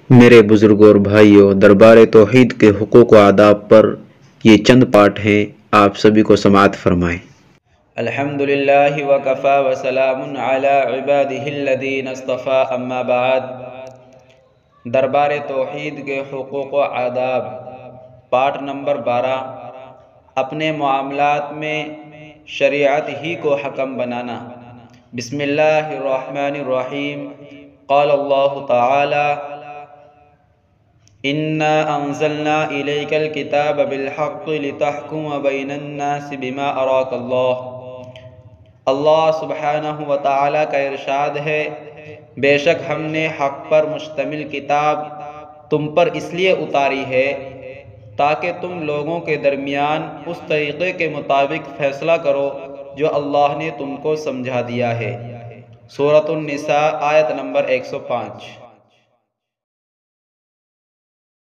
میرے بزرگوں اور بھائیوں، دربار توحید کے حقوق و آداب پر یہ چند پارٹ ہیں، آپ سبھی کو سماعت فرمائیں۔ الحمدللہ وکفی وسلام علی عبادہ الذین اصطفی، اما بعد۔ دربار توحید کے حقوق و آداب، پارٹ نمبر 12، اپنے معاملات میں شریعت ہی کو حکم بنانا۔ بسم اللہ الرحمن الرحیم۔ قال اللہ تعالی: اِنَّا أَنزَلْنَا إِلَيْكَ الْكِتَابَ بِالْحَقِّ لِتَحْكُمَ بَيْنَ النَّاسِ بِمَا أَرَاكَ اللَّهُ۔ اللہ سبحانہ و تعالیٰ کا ارشاد ہے، بے شک ہم نے حق پر مشتمل کتاب تم پر اس لیے اتاری ہے تاکہ تم لوگوں کے درمیان اس طریقے کے مطابق فیصلہ کرو جو اللہ نے تم کو سمجھا دیا ہے۔ سورۃ النساء آیت نمبر 105۔